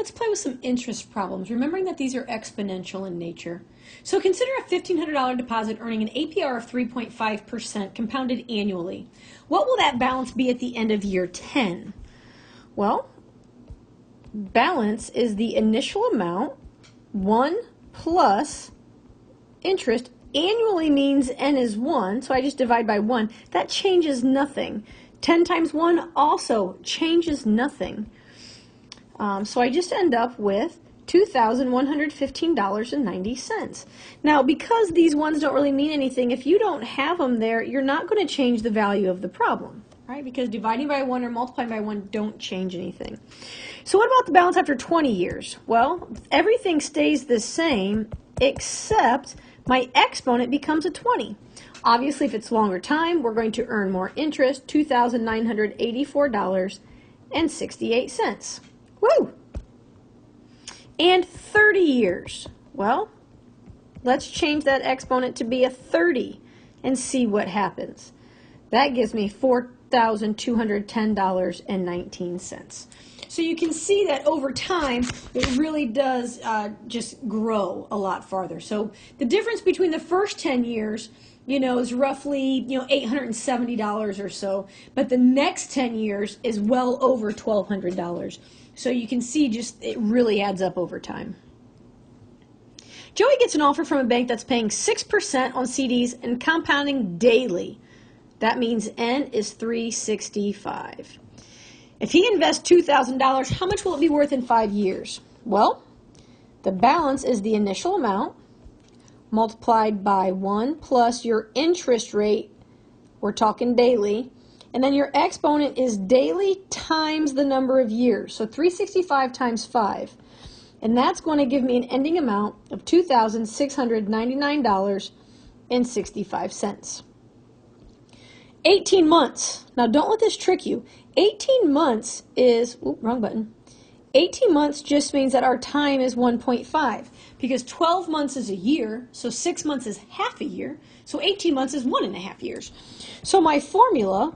let's play with some interest problems, remembering that these are exponential in nature. So consider a $1,500 deposit earning an APR of 3.5% compounded annually. What will that balance be at the end of year 10? Well, balance is the initial amount, 1 plus interest. Annually means n is 1, so I just divide by 1. That changes nothing. 10 times 1 also changes nothing. So I just end up with $2,115.90. Now, because these ones don't really mean anything, if you don't have them there, you're not going to change the value of the problem, right? Because dividing by 1 or multiplying by 1 don't change anything. So what about the balance after 20 years? Well, everything stays the same except my exponent becomes a 20. Obviously, if it's longer time, we're going to earn more interest, $2,984.68. Woo! And 30 years. Well, let's change that exponent to be a 30 and see what happens. That gives me $4,210.19. So you can see that over time, it really does just grow a lot farther. So the difference between the first 10 years, is roughly, $870 or so, but the next 10 years is well over $1,200. So you can see just it really adds up over time. Joey gets an offer from a bank that's paying 6% on CDs and compounding daily. That means N is 365. If he invests $2,000, how much will it be worth in 5 years? Well, the balance is the initial amount multiplied by 1 plus your interest rate, we're talking daily, and then your exponent is daily times the number of years, so 365 times 5. And that's going to give me an ending amount of $2,699.65. 18 months. Now don't let this trick you. 18 months is, wrong button. 18 months just means that our time is 1.5 because 12 months is a year, so 6 months is half a year, so 18 months is 1.5 years. So my formula,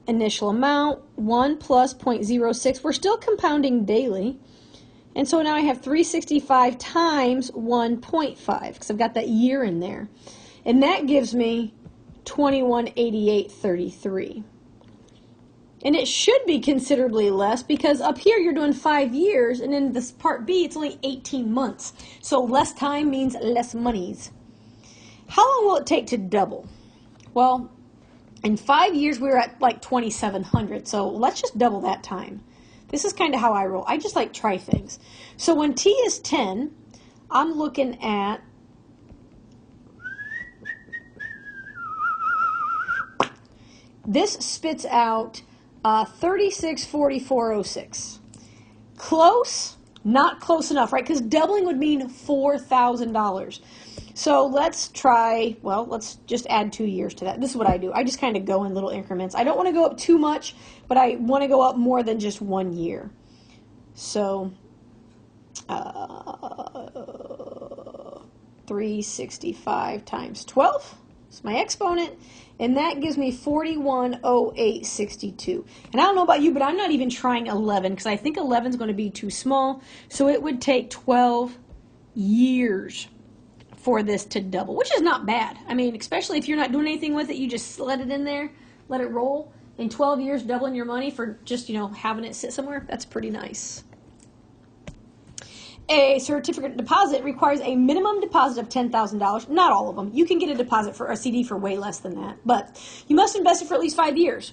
initial amount, 1 plus 0.06, we're still compounding daily, and so now I have 365 times 1.5 because I've got that year in there, and that gives me 2188.33. And it should be considerably less because up here you're doing 5 years, and in this part B it's only 18 months. So less time means less monies. How long will it take to double? Well, in 5 years we were at like 2,700, so let's just double that time. This is kind of how I roll. I just like try things. So when T is 10, I'm looking at this spits out 3644.06. Close, not close enough, right? Because doubling would mean $4,000. So let's try, well, let's just add 2 years to that. This is what I do. I just kind of go in little increments. I don't want to go up too much, but I want to go up more than just 1 year. So 365 times 12 is my exponent, and that gives me 4108.62. And I don't know about you, but I'm not even trying 11 because I think 11 is going to be too small. So it would take 12 years for this to double, which is not bad. I mean, especially if you're not doing anything with it, you just let it in there, let it roll. In 12 years, doubling your money for just, having it sit somewhere, that's pretty nice. A certificate deposit requires a minimum deposit of $10,000. Not all of them. You can get a deposit for a CD for way less than that, but you must invest it for at least 5 years.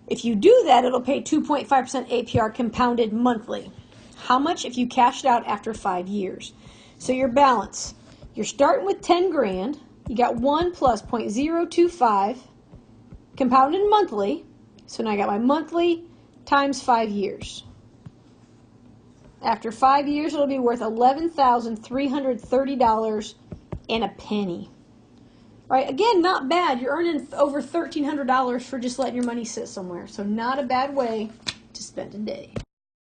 If you do that, it'll pay 2.5% APR compounded monthly. How much if you cash it out after 5 years? So your balance, you're starting with 10 grand. You got 1 plus 0.025 compounded monthly. So now I got my monthly times 5 years. After 5 years, it'll be worth $11,330 and a penny. Right? Again, not bad. You're earning over $1,300 for just letting your money sit somewhere. So not a bad way to spend a day.